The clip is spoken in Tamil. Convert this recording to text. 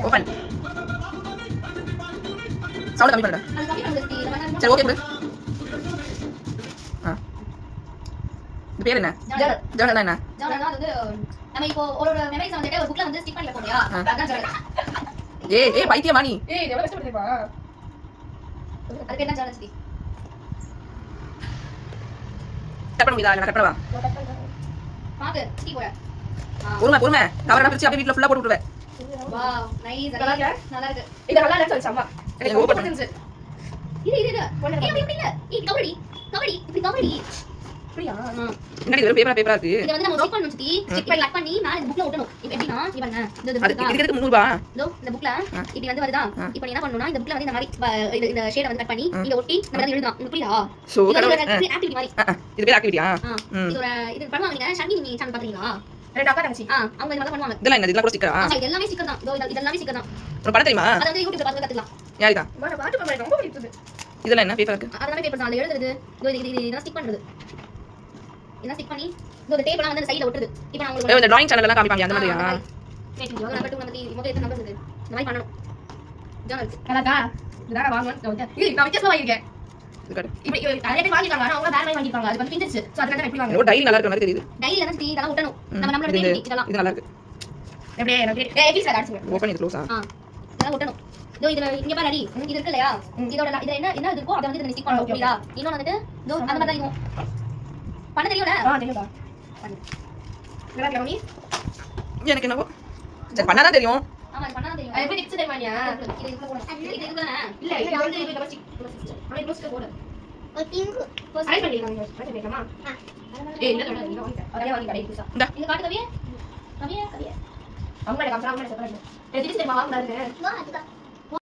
ஓபன். சவுண்ட் கம்மி பண்ணுடா. சரி ஓகே குடு. இது பேர் என்ன? ஜர்னல் என்ன? ஜர்னல் வந்து நம்ம இப்போ ஒரு மெமரிஸ் வந்துட்டு ஒரு புக்ல வந்து ஸ்டிக் பண்ணி வைப்போம் இல்லையா? அதான் ஜர்னல். ஏய் பைத்தியமா நீ? ஏய் எவ்வளவு கஷ்டப்படுறீப்பா. அதுக்கு என்ன ஜர்னல் ஸ்டிக்? கட் பண்ண முடியுதா? நான் கட் பண்ணவா? பாக்கு ஸ்டிக் போற. பொறுமை கவரடா பிரிச்சு அப்படியே வீட்ல ஃபுல்லா போட்டு விட்டுருவேன். Wow nice. நல்லா இருக்கு. இது நல்லா இருக்கு அம்மா. எனக்கு ஓபன் பண்ணுச்சு. இது ஒண்ணு இல்ல. ஏய் கபடி இப்படி கபடி. அப்படியா? என்னடி இது பேப்பரா இருக்கு. இத வந்து நம்ம ஸ்டிக் பண்ணனும் சித்தி. ஸ்டிக் பண்ணி கட் பண்ணி மேல இந்த புக்ல ஒட்டணும். இப்போ எப்படினா இவங்க இதுக்கு எதுக்கு 300 ரூபாய்? இந்த புக்ல இப்படி வந்து வருதா? இப்போ நீ என்ன பண்ணனும்னா இந்த புக்ல வந்து இந்த மாதிரி இந்த ஷேட வந்து கட் பண்ணி இங்க ஒட்டி நம்ம வந்து எழுதலாம். உங்களுக்கு புரியுதா? சோ ஆக்டிவிட்டி மாதிரி. இது பேர் ஆக்டிவிட்டியா? இது பண்ணுவாங்க நீங்க ஷாந்தி நீங்க சேனல் பாத்தீங்களா? ரெண்டு அக்கா தங்கச்சி. அவங்க இதெல்லாம் பண்ணுவாங்க. இதெல்லாம் என்ன? இதெல்லாம் கூட ஸ்டிக்கரா? இது எல்லாமே ஸ்டிக்கர் தான். இதெல்லாம் ஸ்டிக்கர் தான். ஒரு படம் தெரியுமா? அத வந்து YouTubeல பார்த்து கத்துக்கலாம். யாரிதா? நான் பாட்டு பண்ண ரொம்ப பிடிச்சது. இதெல்லாம் என்ன பேப்பர் இருக்கு? அதெல்லாம் பேப்பர் தான். அதுல எழுதுறது. இதெல்லாம் ஸ்டிக் பண்றது. இதெல்லாம் ஸ்டிக் பண்ணி இந்த டேப்லாம் வந்து அந்த சைடுல ஒட்டுது. இப்போ நான் உங்களுக்கு இந்த டிராயிங் சேனல்ல எல்லாம் காமிப்பாங்க அந்த மாதிரியா? நம்பர் 2 நம்பர் 3 மொத்தம் எத்தனை நம்பர்ஸ் இருக்கு? இந்த மாதிரி பண்ணனும். ஜர்னல் கலக்கா. இதுதான் வாங்குவேன். இது நான் வித்தியாசமா வாங்கிருக்கேன். இதுக்காரு. இப்போ நிறைய பேர் வாங்கிருக்காங்க. ஆனா அவங்க வேற மாதிரி வாங்கிருக்காங்க. அது வந்து பிஞ்சிருச்சு. சோ அதனால எப்படி வாங்குறேன்? ஒரு டைரி நல்லா இருக்க மாதிரி தெரியுது. டைரில வந்து இதெல்லாம் ஒட்டணும். நம்மளோட பேர் இதெல்லாம். இது நல்லா இருக்கு. எப்படியே எப்படி சார் அடிச்சுங்க. ஓபன் இது க்ளோஸா? இதெல்லாம் ஒட்டணும். இதுல இங்க பாரு அடி. இது இருக்கு இல்லையா? இதோட இதுல என்ன இருக்கோ அத வந்து இதுல ஸ்டிக் பண்ணனும். புரியுதா? இன்னொன்னு வந்துட்டு அந்த மாதிரி தான் இருக்கும். பண்ண தெரியும்ல? தெரியும்டா. நல்லா இருக்கா மம்மி? எனக்கு என்னவோ சரி பண்ணாதான் தெரியும். ஆமா இது பண்ணா தெரியும். எப்படி டிப்ஸ் தெரியுமானியா? இது இதுல போடு. இது இதுதானே? இல்ல இது வந்து இது வச்சு அமை க்ளோஸ்ல போடு. ஒரு பிங்க் ட்ரை பண்ணிடலாம். ட்ரை பண்ணிடலாமா? ஏய் இல்ல இல்ல வாங்க. அதே வாங்கி கடை புதுசா. இங்க காட்டு கவியே. அவங்க கிட்ட காமிச்சா அவங்க கிட்ட சொல்றாங்க. டிப்ஸ் தெரியுமா வாங்குறாரு? இதுதான்